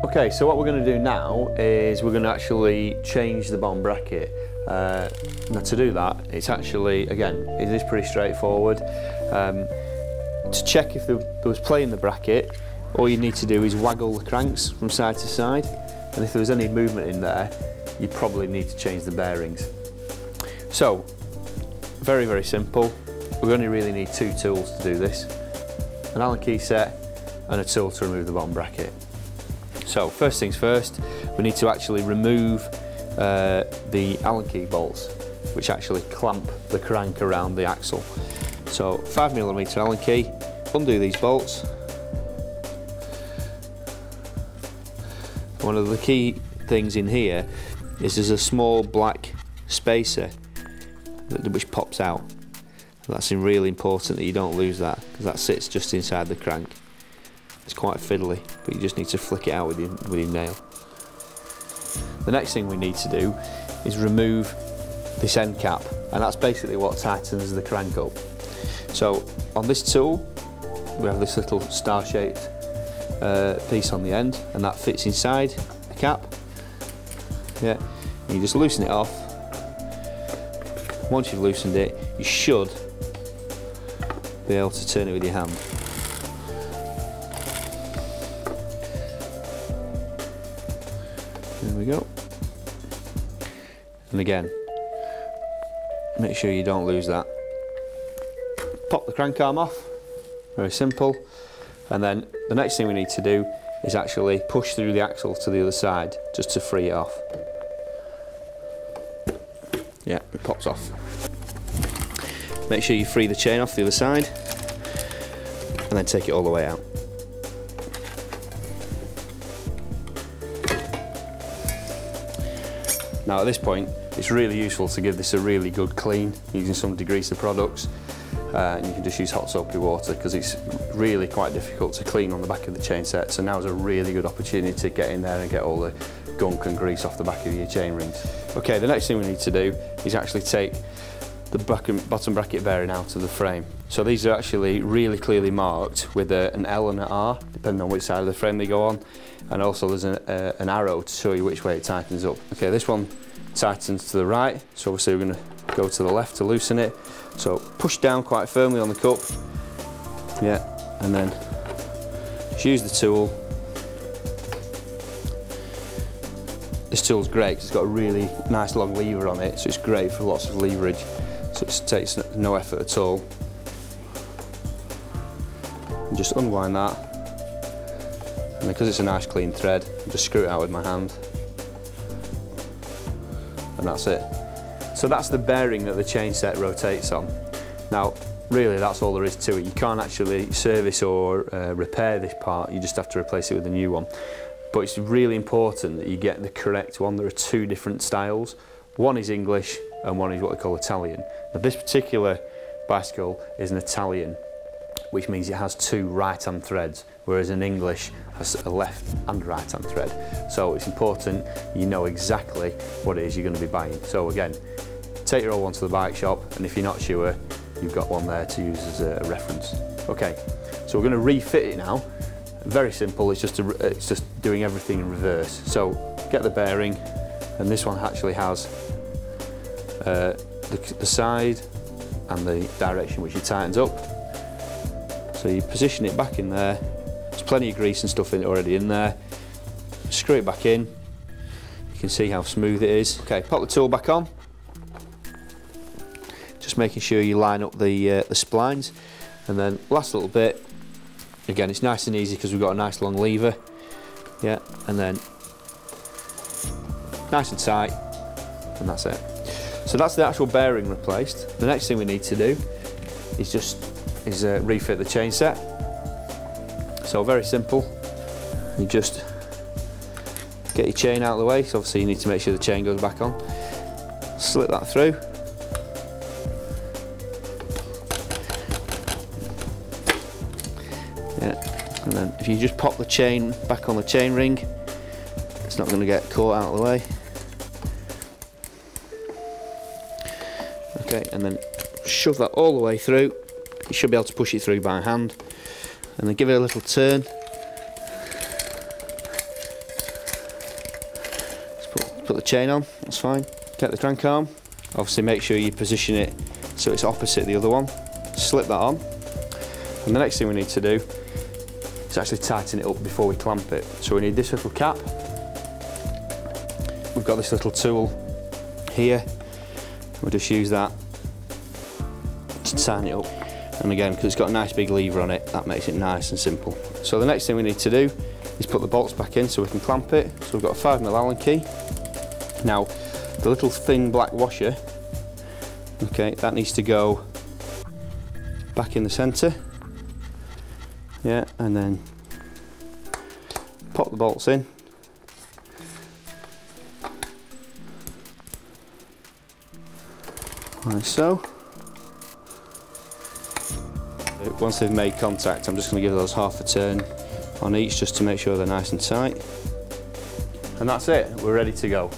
Okay, so what we're going to do now is we're going to actually change the bottom bracket. Now to do that, it's actually, again, it is pretty straightforward. To check if there was play in the bracket, all you need to do is waggle the cranks from side to side, and if there was any movement in there, you probably need to change the bearings. So, very, very simple. We only really need two tools to do this. An Allen key set and a tool to remove the bottom bracket. So first things first, we need to actually remove the Allen key bolts, which actually clamp the crank around the axle. So 5mm Allen key, undo these bolts. One of the key things in here is there's a small black spacer which pops out. That's really important that you don't lose that, because that sits just inside the crank. It's quite fiddly, but you just need to flick it out with your nail. The next thing we need to do is remove this end cap, and that's basically what tightens the crank up. So on this tool, we have this little star-shaped piece on the end, and that fits inside the cap. Yeah, and you just loosen it off. Once you've loosened it, you should be able to turn it with your hand. There we go. And again, make sure you don't lose that. Pop the crank arm off, very simple. And then the next thing we need to do is actually push through the axle to the other side, just to free it off. Yeah, it pops off. Make sure you free the chain off the other side, and then take it all the way out. Now at this point, it's really useful to give this a really good clean using some degreaser products, and you can just use hot soapy water because it's really quite difficult to clean on the back of the chain set. So now's a really good opportunity to get in there and get all the gunk and grease off the back of your chain rings. Okay, the next thing we need to do is actually take the bottom bracket bearing out of the frame. So these are actually really clearly marked with an L and an R, depending on which side of the frame they go on, and also there's an arrow to show you which way it tightens up. Okay, this one tightens to the right, so obviously we're going to go to the left to loosen it. So push down quite firmly on the cup, yeah, and then just use the tool. This tool's great because it's got a really nice long lever on it, so it's great for lots of leverage. So it takes no effort at all. And just unwind that, and because it's a nice clean thread, just screw it out with my hand, and that's it. So that's the bearing that the chain set rotates on. Now, really, that's all there is to it. You can't actually service or repair this part. You just have to replace it with a new one. But it's really important that you get the correct one. There are two different styles. One is English and one is what they call Italian. Now this particular bicycle is an Italian, which means it has two right-hand threads, whereas in English has a left and right-hand thread. So it's important you know exactly what it is you're going to be buying. So again, take your old one to the bike shop, and if you're not sure, you've got one there to use as a reference. Okay, so we're going to refit it now. Very simple, it's just doing everything in reverse. So get the bearing, and this one actually has the side and the direction which it tightens up. So you position it back in there. There's plenty of grease and stuff already in there. Screw it back in. You can see how smooth it is. Okay, pop the tool back on. Just making sure you line up the splines, and then last little bit. Again, it's nice and easy because we've got a nice long lever. Yeah, and then nice and tight, and that's it. So that's the actual bearing replaced. The next thing we need to do is refit the chain set. So very simple. You just get your chain out of the way. So obviously you need to make sure the chain goes back on. Slip that through. Yeah, and then if you just pop the chain back on the chain ring, it's not going to get caught out of the way. Okay, and then shove that all the way through. You should be able to push it through by hand, and then give it a little turn. put the chain on, that's fine. Get the crank arm, obviously make sure you position it so it's opposite the other one. Slip that on. And the next thing we need to do is actually tighten it up before we clamp it. So we need this little cap. We've got this little tool here. We'll just use that to tighten it up. And again, because it's got a nice big lever on it, that makes it nice and simple. So the next thing we need to do is put the bolts back in so we can clamp it. So we've got a 5mm Allen key. Now, the little thin black washer, okay, that needs to go back in the centre. Yeah, and then pop the bolts in. Like so. Once they've made contact, I'm just going to give those half a turn on each just to make sure they're nice and tight. And that's it, we're ready to go.